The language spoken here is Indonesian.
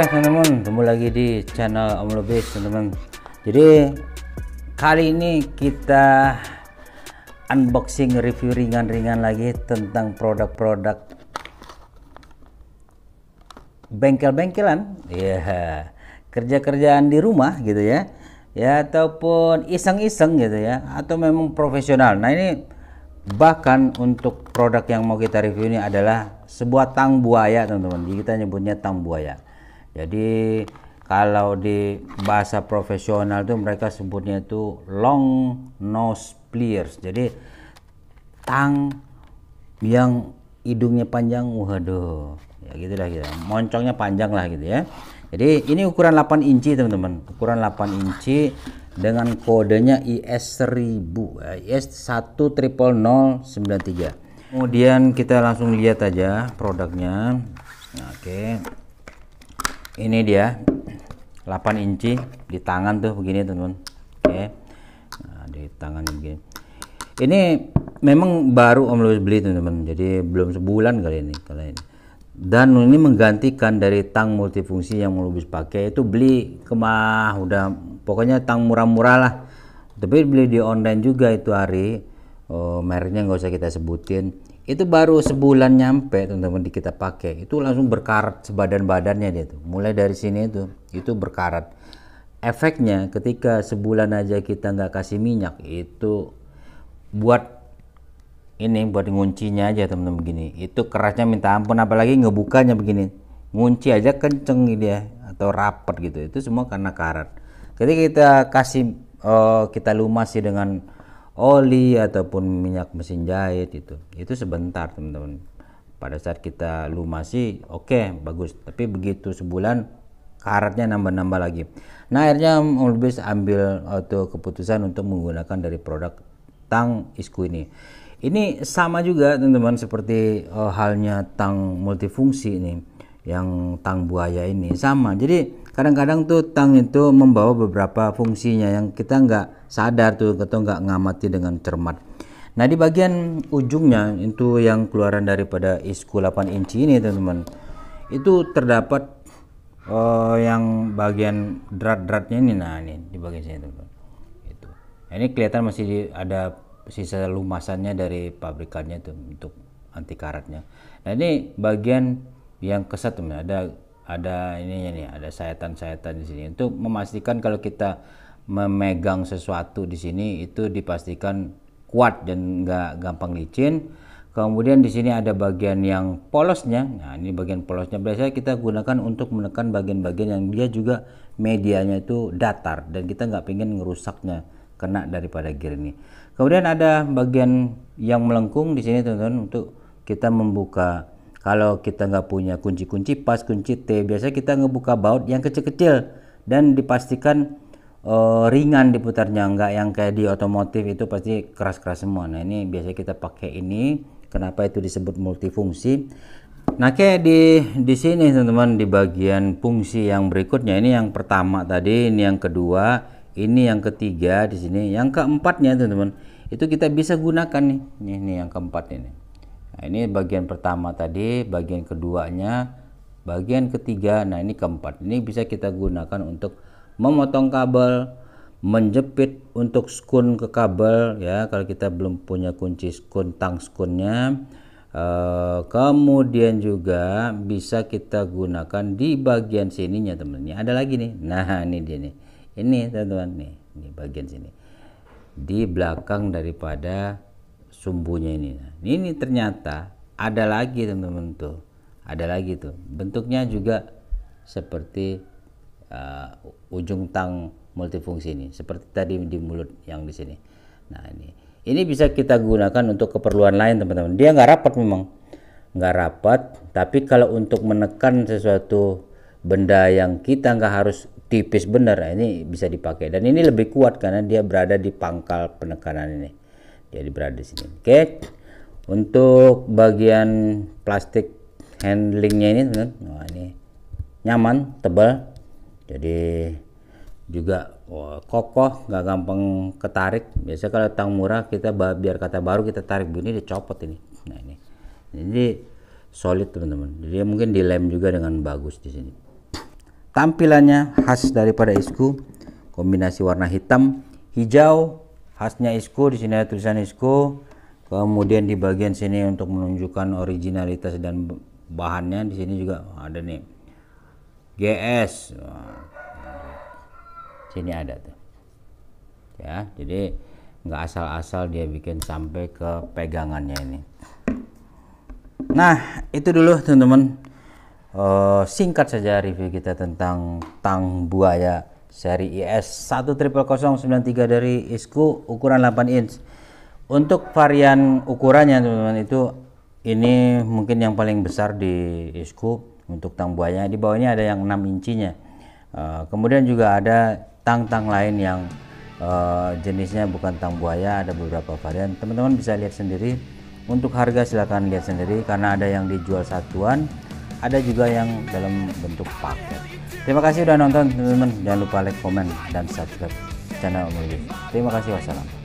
teman-teman, ketemu lagi di channel Om Lubis teman-teman. Jadi kali ini kita unboxing review ringan-ringan lagi tentang produk-produk bengkel-bengkelan, ya, kerja-kerjaan di rumah gitu ya, ataupun iseng-iseng gitu ya, atau memang profesional. Nah ini bahkan untuk produk yang mau kita review ini adalah sebuah tang buaya teman-teman. Jadi kita nyebutnya tang buaya. Jadi kalau di bahasa profesional tuh mereka sebutnya itu long nose pliers. Jadi tang yang hidungnya panjang, waduh, ya gitulah gitu. Moncongnya panjang lah gitu ya. Jadi ini ukuran 8 inci teman-teman. Ukuran 8 inci dengan kodenya IS1000, IS1000093. Kemudian kita langsung lihat aja produknya. Nah, oke. Ini dia 8 inci di tangan tuh begini teman-teman. Oke. Nah, di tangan begini. Ini memang baru Om Lubis beli teman-teman. Jadi belum sebulan kali ini. Dan ini menggantikan dari tang multifungsi yang Om Lubis pakai. Itu beli kemah udah pokoknya tang murah-murah lah. Tapi beli di online juga itu hari. Mereknya nggak usah kita sebutin. Itu baru sebulan nyampe teman-teman kita pakai. Itu langsung berkarat sebadan-badannya dia tuh. Mulai dari sini itu berkarat. Efeknya ketika sebulan aja kita nggak kasih minyak itu buat nguncinya aja teman-teman begini. Itu kerasnya minta ampun, apalagi ngebukanya begini. Ngunci aja kenceng dia atau rapet gitu. Itu semua karena karat. Ketika kita kasih kita lumasi dengan oli ataupun minyak mesin jahit itu sebentar teman-teman. Pada saat kita lumasi oke, bagus, tapi begitu sebulan karatnya nambah-nambah lagi. Nah akhirnya Om Lubis ambil keputusan untuk menggunakan dari produk tang isku ini. Ini sama juga teman-teman seperti halnya tang multifungsi ini, yang tang buaya ini sama. Jadi kadang-kadang tuh tang itu membawa beberapa fungsinya yang kita nggak sadar tuh atau nggak ngamati dengan cermat. Nah di bagian ujungnya itu yang keluaran daripada isku 8 inci ini teman-teman, itu terdapat yang bagian drat-dratnya ini. Nah ini di bagian sini teman-teman. Itu. Nah, ini kelihatan masih ada sisa lumasannya dari pabrikannya tuh untuk anti karatnya. Nah ini bagian yang kesat teman, ada ininya nih, ada sayatan-sayatan di sini untuk memastikan kalau kita memegang sesuatu di sini itu dipastikan kuat dan nggak gampang licin. Kemudian di sini ada bagian yang polosnya. Nah ini bagian polosnya biasanya kita gunakan untuk menekan bagian-bagian yang dia juga medianya itu datar dan kita nggak pengen ngerusaknya kena daripada gear ini. Kemudian ada bagian yang melengkung di sini teman-teman untuk kita membuka. Kalau kita nggak punya kunci-kunci pas, kunci T, biasa kita ngebuka baut yang kecil-kecil dan dipastikan ringan diputarnya, nggak yang kayak di otomotif itu pasti keras-keras semua. Nah ini biasanya kita pakai ini. Kenapa itu disebut multifungsi? Nah kayak di sini teman-teman, di bagian fungsi yang berikutnya, ini yang pertama tadi, ini yang kedua, ini yang ketiga di sini, yang keempatnya teman-teman itu kita bisa gunakan nih. Ini yang keempat ini. Nah ini bagian pertama tadi, bagian keduanya, bagian ketiga, nah ini keempat. Ini bisa kita gunakan untuk memotong kabel, menjepit untuk skun ke kabel ya kalau kita belum punya kunci skun, tang skunnya. Kemudian juga bisa kita gunakan di bagian sininya teman. Ini ada lagi nih. Nah ini dia nih. Ini teman-teman nih, ini bagian sini. Di belakang daripada sumbunya ini. Nah, ini ternyata ada lagi teman-teman tuh. Ada lagi tuh. Bentuknya juga seperti ujung tang multifungsi ini. Seperti tadi di mulut yang di sini. Nah, ini bisa kita gunakan untuk keperluan lain teman-teman. Dia nggak rapat memang. Nggak rapat, tapi kalau untuk menekan sesuatu benda yang kita nggak harus tipis benar, ini bisa dipakai. Dan ini lebih kuat karena dia berada di pangkal penekanan ini. Jadi berada di sini. Oke. Untuk bagian plastik handlingnya ini teman-teman, nah ini nyaman, tebal. Jadi juga kokoh, nggak gampang ketarik. Biasa kalau tang murah kita biar kata baru kita tarik begini dicopot ini. Nah ini solid teman-teman. Jadi mungkin dilem juga dengan bagus di sini. tampilannya khas daripada Isco, kombinasi warna hitam hijau khasnya Isco. Di sini ada tulisan Isco. Kemudian di bagian sini untuk menunjukkan originalitas dan bahannya, di sini juga ada nih GS. Sini ada tuh ya, jadi nggak asal-asal dia bikin sampai ke pegangannya ini. Nah itu dulu teman-teman, singkat saja review kita tentang tang buaya seri IS 1000093 dari Isco ukuran 8 inch. Untuk varian ukurannya teman-teman, itu ini mungkin yang paling besar di Isco untuk tang buaya. Di bawahnya ada yang 6 incinya. Kemudian juga ada tang-tang lain yang jenisnya bukan tang buaya, ada beberapa varian. Teman-teman bisa lihat sendiri. Untuk harga silahkan lihat sendiri, karena ada yang dijual satuan, ada juga yang dalam bentuk paket. Terima kasih sudah nonton teman-teman. Jangan lupa like, komen, dan subscribe channel Om Willy. Terima kasih, wassalam.